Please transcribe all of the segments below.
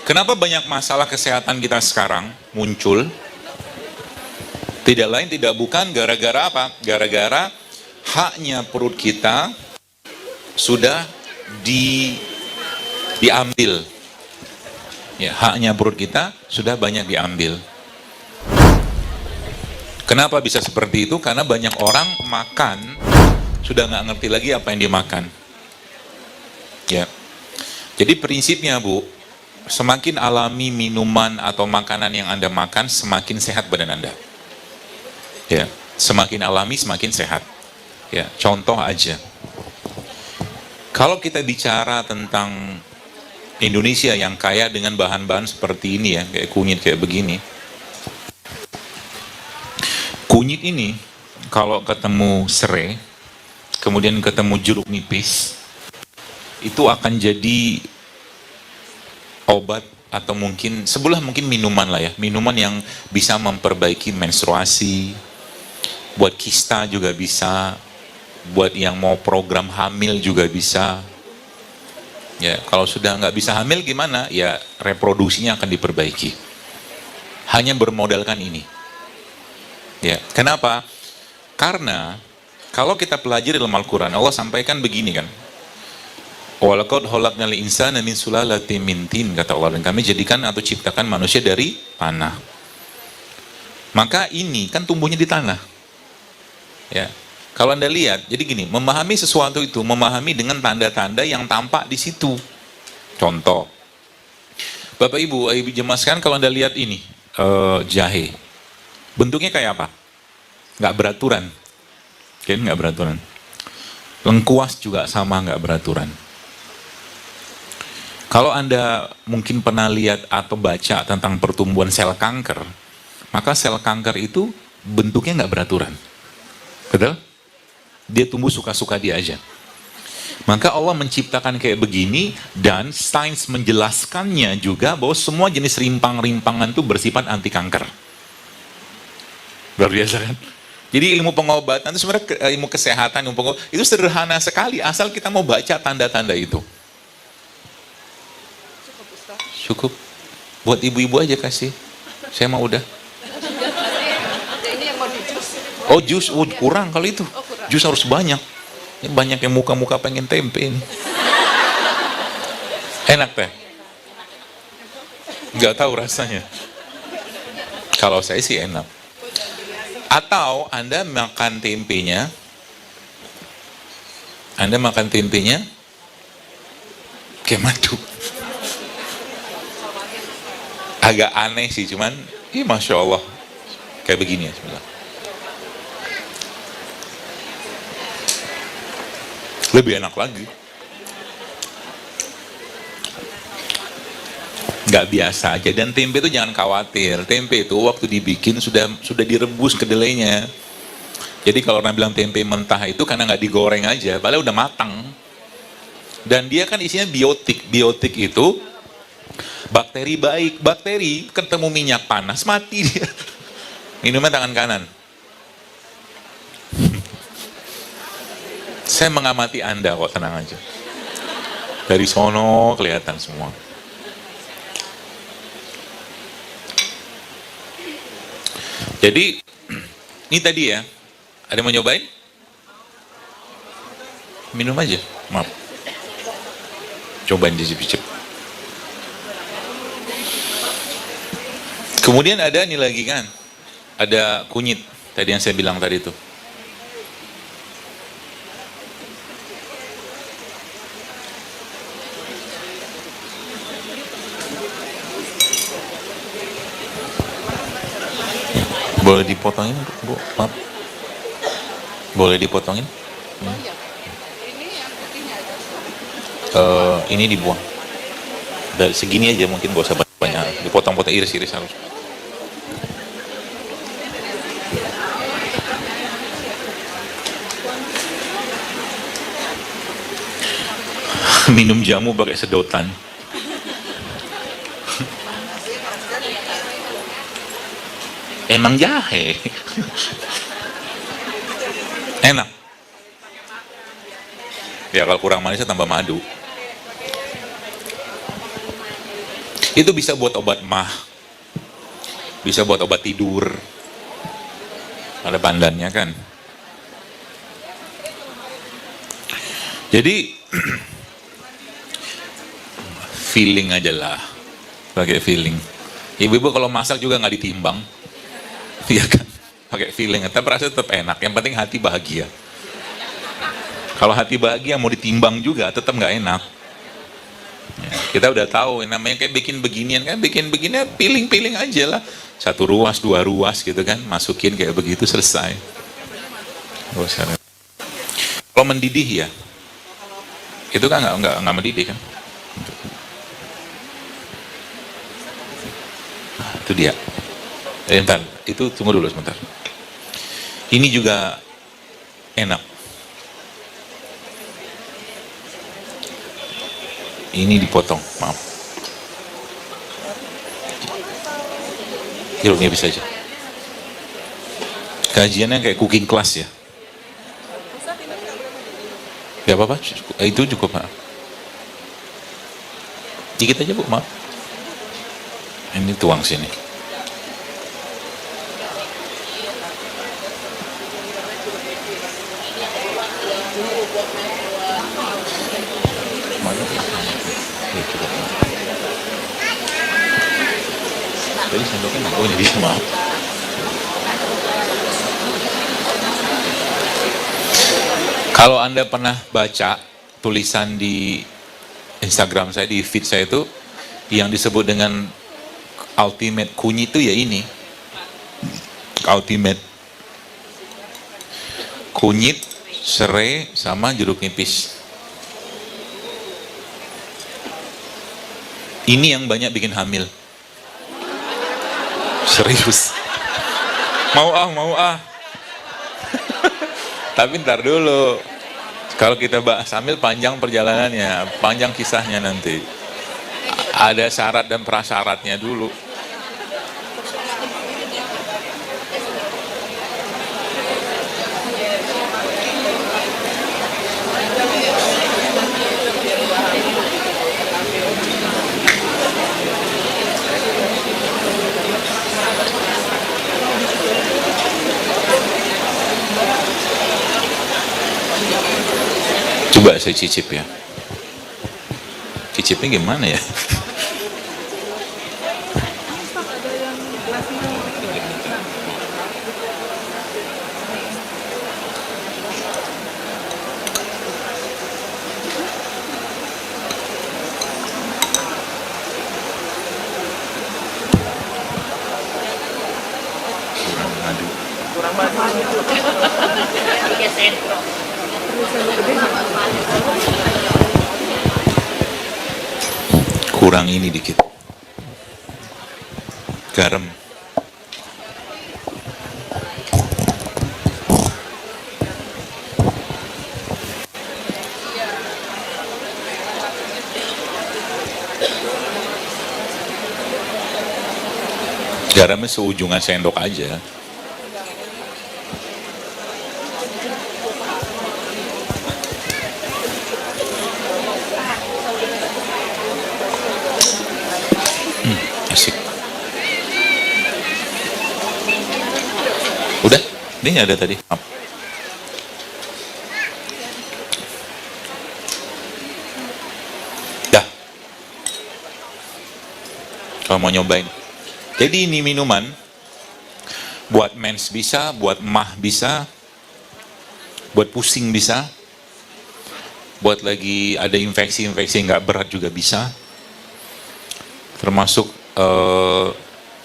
Kenapa banyak masalah kesehatan kita sekarang muncul? Tidak lain tidak bukan gara-gara apa? Gara-gara haknya perut kita sudah diambil. Ya, haknya perut kita sudah banyak diambil. Kenapa bisa seperti itu? Karena banyak orang makan sudah nggak ngerti lagi apa yang dimakan. Ya. Jadi prinsipnya, Bu, semakin alami minuman atau makanan yang Anda makan, semakin sehat badan Anda. Ya, semakin alami semakin sehat. Ya, contoh aja. Kalau kita bicara tentang Indonesia yang kaya dengan bahan-bahan seperti ini ya, kayak kunyit kayak begini. Kunyit ini kalau ketemu serai, kemudian ketemu jeruk nipis, itu akan jadi obat atau mungkin sebelah mungkin minuman lah ya, minuman yang bisa memperbaiki menstruasi, buat kista juga bisa, buat yang mau program hamil juga bisa. Ya, kalau sudah nggak bisa hamil gimana? Ya reproduksinya akan diperbaiki. Hanya bermodalkan ini. Ya, kenapa? Karena kalau kita pelajari dalam Al-Quran, Allah sampaikan begini kan. Walaqad khalaqnal insana min sulalatin min tin, kata Allah, dan kami jadikan atau ciptakan manusia dari tanah. Maka ini kan tumbuhnya di tanah. Ya, kalau Anda lihat, jadi gini, memahami sesuatu itu, memahami dengan tanda-tanda yang tampak di situ. Contoh, Bapak Ibu jemaah sekalian, kalau Anda lihat ini, jahe, bentuknya kayak apa? Nggak beraturan, kan? Nggak beraturan. Lengkuas juga sama, nggak beraturan. Kalau Anda mungkin pernah lihat atau baca tentang pertumbuhan sel kanker, maka sel kanker itu bentuknya nggak beraturan. Betul? Dia tumbuh suka-suka dia aja. Maka Allah menciptakan kayak begini, dan sains menjelaskannya juga bahwa semua jenis rimpang-rimpangan itu bersifat anti kanker. Luar biasa kan? Jadi ilmu pengobatan itu sebenarnya ilmu kesehatan, ilmu pengobatan, itu sederhana sekali asal kita mau baca tanda-tanda itu. Cukup. Buat ibu-ibu aja kasih. Saya mau udah. Oh jus, kurang kalau itu. Jus harus banyak. Ini banyak yang muka-muka pengen tempe ini. Enak teh? Nggak tahu rasanya. Kalau saya sih enak. Atau Anda makan tempenya, kayak madu. Agak aneh sih, cuman, Masya Allah. Kayak begini ya, sebenarnya. Lebih enak lagi. Nggak biasa aja. Dan tempe itu jangan khawatir. Tempe itu waktu dibikin sudah direbus kedelainya. Jadi kalau orang bilang tempe mentah itu karena nggak digoreng aja, padahal udah matang. Dan dia kan isinya biotik. Biotik itu bakteri baik. Bakteri ketemu minyak panas mati dia. Minumnya tangan kanan. Saya mengamati Anda kok, tenang aja. Dari sono kelihatan semua. Jadi, ini tadi ya, ada yang mau nyobain? Minum aja, maaf. Cobain dicicip-cicip. Kemudian ada ini lagi kan, ada kunyit, tadi yang saya bilang tadi itu. Boleh dipotongin, Bu? Maaf. Boleh dipotongin? Ini dibuang. Dari segini aja mungkin, gak usah banyak. Dipotong-potong, iris-iris harus. Minum jamu pakai sedotan. Emang jahe. Enak. Ya kalau kurang manisnya tambah madu. Itu bisa buat obat mah, bisa buat obat tidur. Ada pandannya kan. Jadi feeling aja lah, pakai feeling. Ibu-ibu kalau masak juga nggak ditimbang, iya kan? Pakai feeling, tapi rasa tetap enak. Yang penting hati bahagia. Kalau hati bahagia mau ditimbang juga tetap nggak enak. Ya, kita udah tahu namanya kayak bikin beginian kan, bikin beginian piling-piling aja lah. 1 ruas, 2 ruas gitu kan, masukin kayak begitu selesai. Kalau mendidih ya, itu kan nggak mendidih kan. Nah, itu dia. Bentar, itu tunggu dulu sebentar. Ini juga enak. Ini dipotong, maaf. Jeruknya bisa aja. Kajiannya kayak cooking class ya. Gak apa-apa, itu cukup, maaf. Dikit aja bu, maaf. Ini tuang sini. Tadi sendoknya nggak, oh ini bisa, maaf. Kalau Anda pernah baca tulisan di Instagram saya, di feed saya itu, yang disebut dengan ultimate kunyit itu ya ini. Ultimate kunyit, serai, sama jeruk nipis. Ini yang banyak bikin hamil. Serius. Mau ah. Tapi ntar dulu. Kalau kita bahas hamil panjang perjalanannya, panjang kisahnya nanti. Ada syarat dan prasyaratnya dulu. Coba saya cicip ya. Cicipnya gimana ya? Kurang madu. 3 sendok. Kurang ini dikit. Garam. Garamnya seujungan sendok aja. Asik. Udah? Ini ada tadi. Dah. Kalau mau nyobain. Jadi ini minuman buat mens bisa, buat mah bisa, buat pusing bisa, buat lagi ada infeksi-infeksi nggak berat juga bisa, termasuk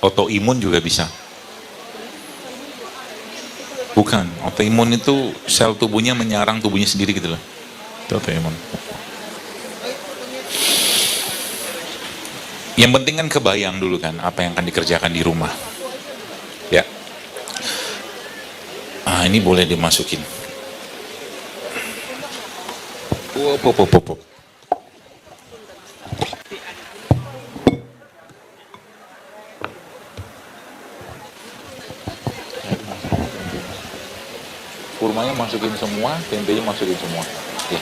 autoimun juga bisa. Bukan, autoimun itu sel tubuhnya menyerang tubuhnya sendiri gitu loh. Itu autoimun. Yang penting kan kebayang dulu kan apa yang akan dikerjakan di rumah. Ya. Ah, ini boleh dimasukin. Pop. Kurmanya masukin semua, tempenya masukin semua. Ya.